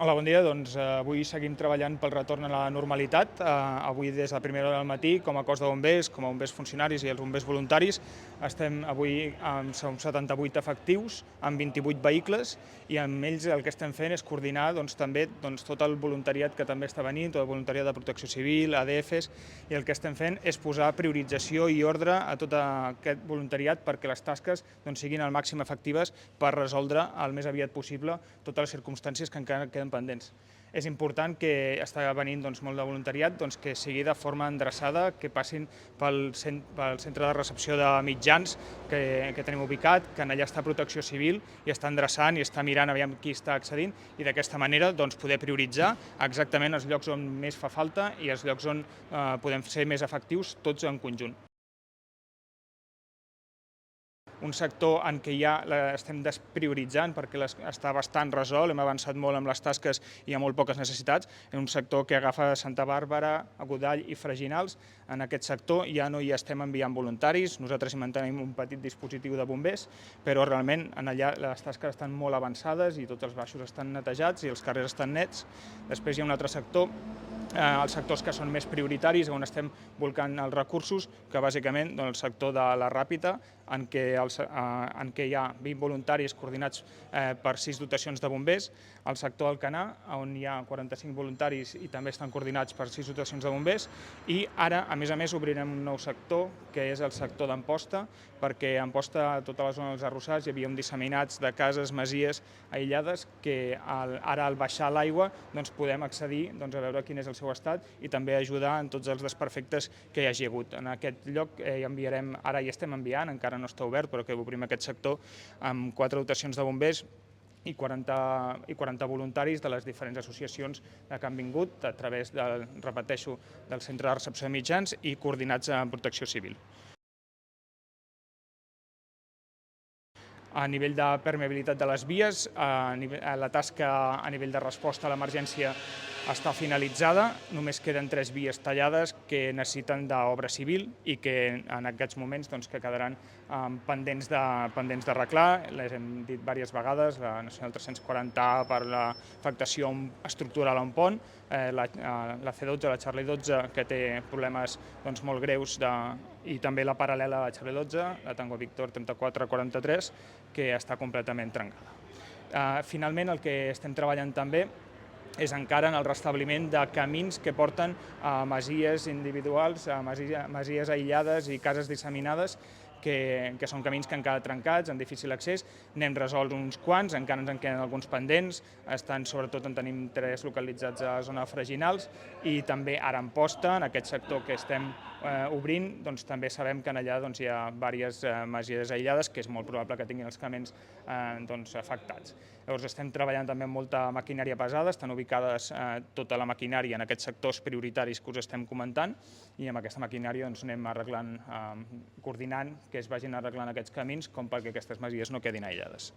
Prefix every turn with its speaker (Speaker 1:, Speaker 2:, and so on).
Speaker 1: Hola, bon dia. Avui seguim treballant pel retorn a la normalitat. Avui des de la primera hora del matí, com a cos de bombers, com a bombers funcionaris i els bombers voluntaris, estem avui amb 78 efectius, amb 28 vehicles, i amb ells el que estem fent és coordinar també tot el voluntariat que també està venint, tot el voluntariat de protecció civil, ADFs, i el que estem fent és posar priorització i ordre a tot aquest voluntariat perquè les tasques siguin al màxim efectives per resoldre el més aviat possible totes les circumstàncies que encara queden pendents. És important que està venint molt de voluntariat que sigui de forma endreçada, que passin pel centre de recepció de mitjans que tenim ubicat, que allà està Protecció Civil i està endreçant i està mirant aviam qui està accedint, i d'aquesta manera poder prioritzar exactament els llocs on més fa falta i els llocs on podem ser més efectius tots en conjunt. Un sector en què ja l'estem desprioritzant perquè està bastant resolt, hem avançat molt amb les tasques i hi ha molt poques necessitats. És un sector que agafa Santa Bàrbara, Godall i Freginals. En aquest sector ja no hi estem enviant voluntaris, nosaltres hi mantenim un petit dispositiu de bombers, però realment allà les tasques estan molt avançades i tots els baixos estan netejats i els carrers estan nets. Després hi ha un altre sector, els sectors que són més prioritaris, on estem volcant els recursos, que bàsicament el sector de la Ràpita, en què hi ha 20 voluntaris coordinats per 6 dotacions de bombers, el sector d'Alcanar, on hi ha 45 voluntaris i també estan coordinats per 6 dotacions de bombers, i ara, a més, obrirem un nou sector, que és el sector d'Amposta, perquè a Amposta, a tota la zona dels arrossars, hi havia disseminats de cases, masies aïllades, que ara al baixar l'aigua podem accedir a veure quin és el seu estat i també ajudar en tots els desperfectes que hi hagi hagut. En aquest lloc enviarem, ara hi estem enviant, encara no està obert, però que obrim aquest sector amb 4 dotacions de bombers i 40 voluntaris de les diferents associacions que han vingut a través, repeteixo, del centre de recepció de mitjans i coordinats amb Protecció Civil. A nivell de permeabilitat de les vies, la tasca a nivell de resposta a l'emergència està finalitzada, només queden 3 vies tallades que necessiten d'obra civil i que en aquests moments que quedaran pendents d'arreglar. Les hem dit diverses vegades, la Nacional 340A per l'afectació estructural a un pont, la C12, la Charlie 12, que té problemes molt greus, i també la paral·lela a la Charlie 12, la Tango Víctor 3443, que està completament trencada. Finalment, el que estem treballant també és encara en el restabliment de camins que porten a masies individuals, a masies aïllades i cases disseminades, que són camins que han quedat trencats, en difícil accés. N'hem resolt uns quants, encara ens en queden alguns pendents, sobretot en tenim 3 localitzats a la zona de Freginals, i també ara en Amposta, en aquest sector que estem obrint, també sabem que allà hi ha diverses masies aïllades que és molt probable que tinguin els camins afectats. Llavors estem treballant també amb molta maquinària pesada, estan ubicades tota la maquinària en aquests sectors prioritaris que us estem comentant, i amb aquesta maquinària anem arreglant, coordinant que es vagin arreglant aquests camins com perquè aquestes masies no quedin aïllades.